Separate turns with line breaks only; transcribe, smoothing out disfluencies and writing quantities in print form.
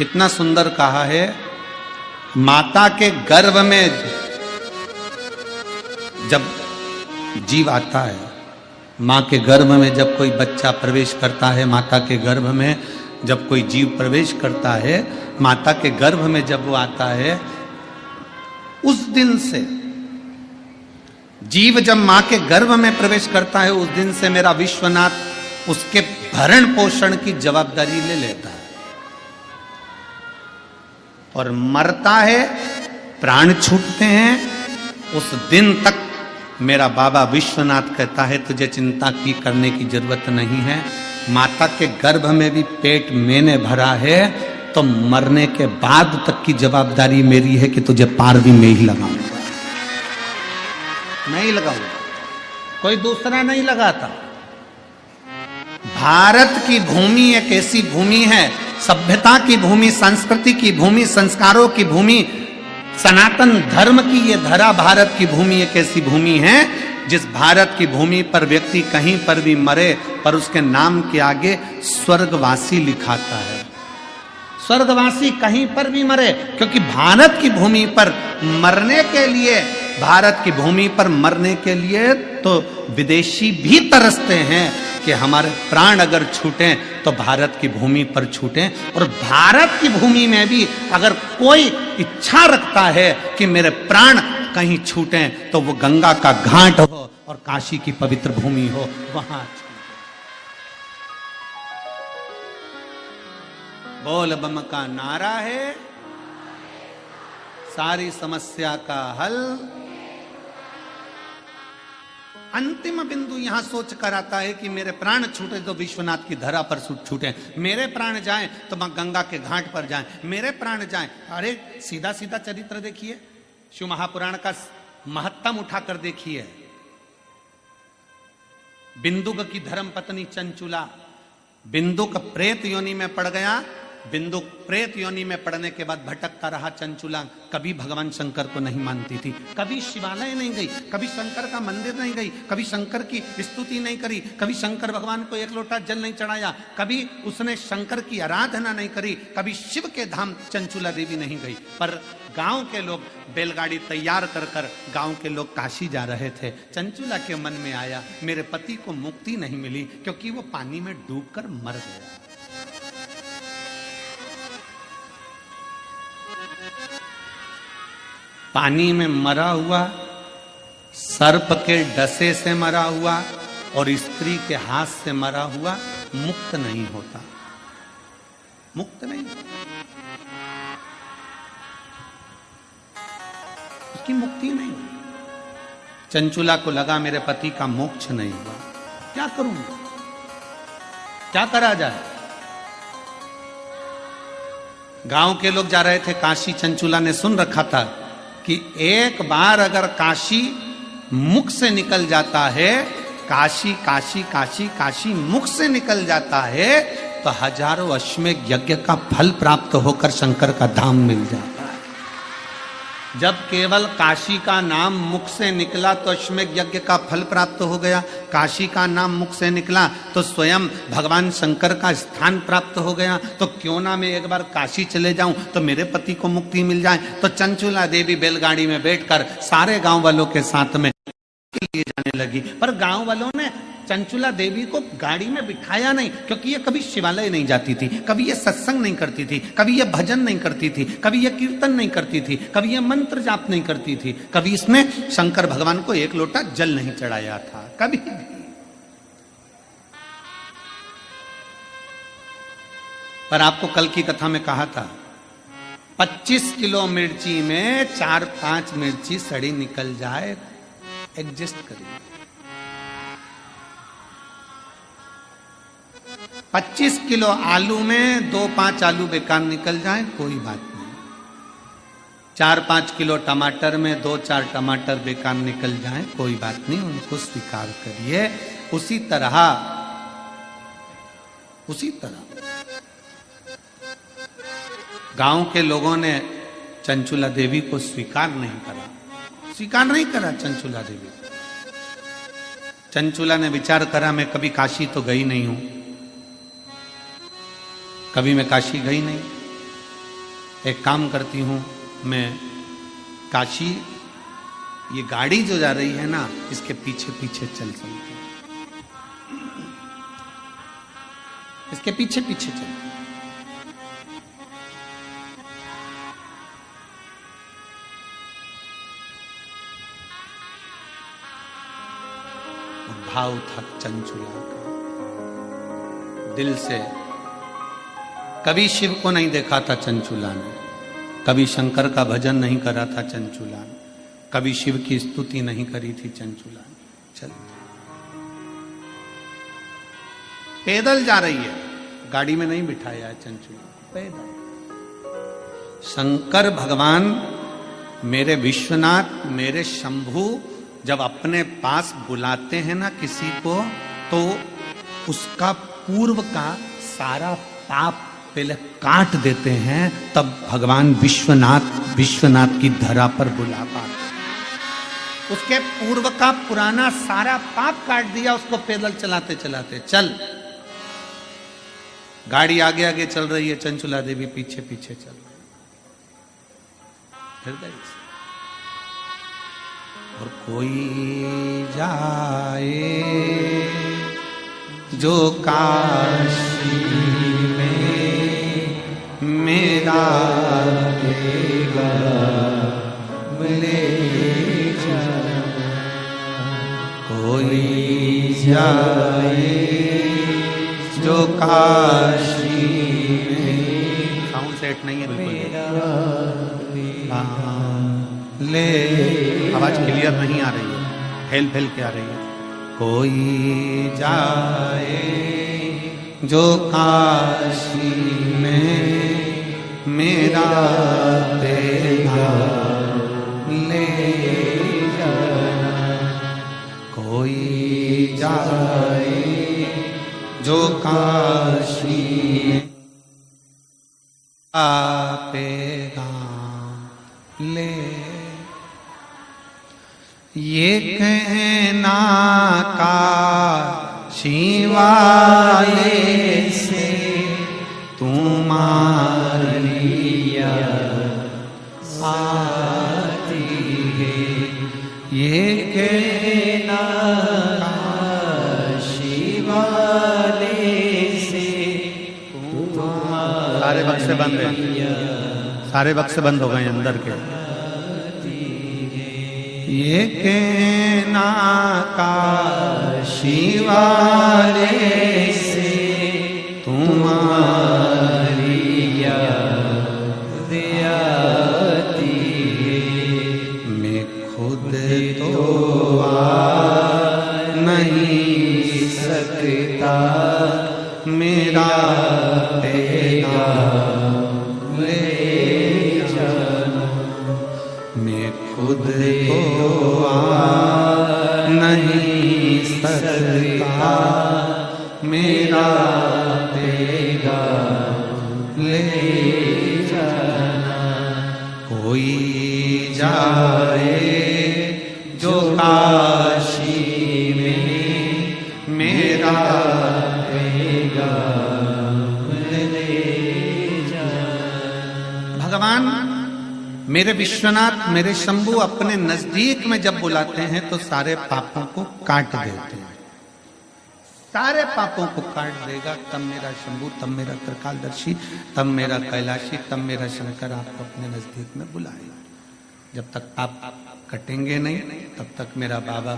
कितना सुंदर कहा है, माता के गर्भ में जब जीव आता है, माँ के गर्भ में जब कोई बच्चा प्रवेश करता है, माता के गर्भ में जब कोई जीव प्रवेश करता है, माता के गर्भ में जब वो आता है, उस दिन से जीव जब मां के गर्भ में प्रवेश करता है, उस दिन से मेरा विश्वनाथ उसके भरण पोषण की जवाबदारी ले लेता है और मरता है, प्राण छूटते हैं, उस दिन तक मेरा बाबा विश्वनाथ कहता है तुझे चिंता की करने की जरूरत नहीं है। माता के गर्भ में भी पेट मैंने भरा है, तो मरने के बाद तक की जवाबदारी मेरी है कि तुझे पार भी मैं ही लगाऊंगा, नहीं लगाऊंगा, कोई दूसरा नहीं लगाता। भारत की भूमि एक ऐसी भूमि है, सभ्यता की भूमि, संस्कृति की भूमि, संस्कारों की भूमि, सनातन धर्म की ये धरा भारत की भूमि एक ऐसी भूमि है जिस भारत की भूमि पर व्यक्ति कहीं पर भी मरे पर उसके नाम के आगे स्वर्गवासी लिखाता है। स्वर्गवासी कहीं पर भी मरे, क्योंकि भारत की भूमि पर मरने के लिए, भारत की भूमि पर मरने के लिए तो विदेशी भी तरसते हैं कि हमारे प्राण अगर छूटें तो भारत की भूमि पर छूटें। और भारत की भूमि में भी अगर कोई इच्छा रखता है कि मेरे प्राण कहीं छूटें तो वो गंगा का घाट हो और काशी की पवित्र भूमि हो, वहां बोल बम का नारा है, सारी समस्या का हल। अंतिम बिंदु यहां सोच कर आता है कि मेरे प्राण छूटे तो विश्वनाथ की धरा पर छूटे, मेरे प्राण जाएं तो मां गंगा के घाट पर जाएं, मेरे प्राण जाएं। अरे सीधा सीधा चरित्र देखिए, शिव महापुराण का महत्तम उठाकर देखिए। बिंदुक की धर्म पत्नी चंचुला, बिंदुक प्रेत योनि में पड़ गया, बिंदुक प्रेत योनि में पड़ने के बाद भटकता रहा चंचुला, कभी भगवान शंकर को नहीं मानती थी, कभी शिवालय नहीं गई, कभी शंकर का मंदिर नहीं गई, कभी शंकर की स्तुति नहीं करी, कभी शंकर भगवान को एक लोटा जल नहीं चढ़ाया, कभी उसने शंकर की आराधना नहीं करी, कभी शिव के धाम चंचुला देवी नहीं गई। पर गांव के लोग बैलगाड़ी तैयार कर कर गांव के लोग काशी जा रहे थे। चंचुला के मन में आया मेरे पति को मुक्ति नहीं मिली क्योंकि वो पानी में डूबकर मर गया। पानी में मरा हुआ, सर्प के डसे से मरा हुआ और स्त्री के हाथ से मरा हुआ मुक्त नहीं होता, मुक्त नहीं होता, उसकी मुक्ति नहीं हुई। चंचुला को लगा मेरे पति का मोक्ष नहीं हुआ, क्या करूंगा, क्या करा जाए। गांव के लोग जा रहे थे काशी, चंचुला ने सुन रखा था कि एक बार अगर काशी मुख से निकल जाता है, काशी काशी काशी काशी मुख से निकल जाता है तो हजारों अश्वमेध यज्ञ का फल प्राप्त होकर शंकर का धाम मिल जाता है। जब केवल काशी का नाम मुख से निकला तो अश्वमेध यज्ञ का फल प्राप्त हो गया, काशी का नाम मुख से निकला तो स्वयं भगवान शंकर का स्थान प्राप्त हो गया। तो क्यों ना मैं एक बार काशी चले जाऊं तो मेरे पति को मुक्ति मिल जाए। तो चंचुला देवी बैलगाड़ी में बैठकर सारे गांव वालों के साथ में लिए जाने लगी। पर गांव वालों ने चंचुला देवी को गाड़ी में बिठाया नहीं, क्योंकि ये कभी शिवालय नहीं जाती थी, कभी ये सत्संग नहीं करती थी, कभी ये भजन नहीं करती थी, कभी ये कीर्तन नहीं करती थी, कभी ये मंत्र जाप नहीं करती थी, कभी इसने शंकर भगवान को एक लोटा जल नहीं चढ़ाया था, कभी भी। पर आपको कल की कथा में कहा था 25 किलो मिर्ची में 4-5 मिर्ची सड़ी निकल जाए, एडजस्ट करिए। 25 किलो आलू में 2-5 आलू बेकार निकल जाए, कोई बात नहीं। 4-5 किलो टमाटर में 2-4 टमाटर बेकार निकल जाए, कोई बात नहीं, उनको स्वीकार करिए। उसी तरह गांव के लोगों ने चंचुला देवी को स्वीकार नहीं करा चंचुला देवी। चंचुला ने विचार करा मैं कभी काशी तो गई नहीं हूं, कभी मैं काशी गई नहीं, एक काम करती हूं, मैं काशी, ये गाड़ी जो जा रही है ना, इसके पीछे पीछे चल चलती हूं, इसके पीछे पीछे चलती हूं। भाव था चंचुला का, दिल से। कभी शिव को नहीं देखा था चंचुला ने, कभी शंकर का भजन नहीं करा था चंचुला ने, कभी शिव की स्तुति नहीं करी थी चंचुला ने। चल पैदल जा रही है, गाड़ी में नहीं बिठाया है चंचुला को, पैदल। शंकर भगवान, मेरे विश्वनाथ, मेरे शंभू जब अपने पास बुलाते हैं ना किसी को, तो उसका पूर्व का सारा पाप पहले काट देते हैं, तब भगवान विश्वनाथ की धरा पर बुला पाते। उसके पूर्व का पुराना सारा पाप काट दिया उसको पैदल चलाते चलाते। चल, गाड़ी आगे आगे चल रही है, चंचुला देवी पीछे पीछे चल रही हृदय से। और कोई जाए जो काशी में मेरा देगा ले जा, कोई जाए जो काशी में, साउंड सेट नहीं है बिल्कुल, ले, आवाज क्लियर नहीं आ रही है, फैल फैल के आ रही है। कोई जाए जो काशी में मेरा देगा ले जाना, कोई जाए जो काशी में आपेगा ले। ये कहना काशी वाले से तुम्हारी आती है, ये कहना काशी वाले से तुम्हारी। सारे बक्से बंद हैं, सारे बक्से बंद हो गए अंदर के। ये कहना काशी वाले से तुम्हारी याद आती है, मैं खुद तो आ नहीं सकता, मेरा तेरा ले जाना, मैं खुद तो आ नहीं सकता, मेरा तेरा ले जाना, कोई जाए जो काशी में मेरा तेरा ले जाना। भगवान मेरे विश्वनाथ, मेरे शंभू अपने नजदीक में जब बुलाते हैं तो सारे पापों को काट देते हैं, सारे पापों को काट देगा। तब मेरा शंभू, तब मेरा त्रिकालदर्शी, तब मेरा कैलाशी, तब मेरा शंकर आपको अपने नजदीक में बुलाएगा। जब तक पाप कटेंगे नहीं तब तक मेरा बाबा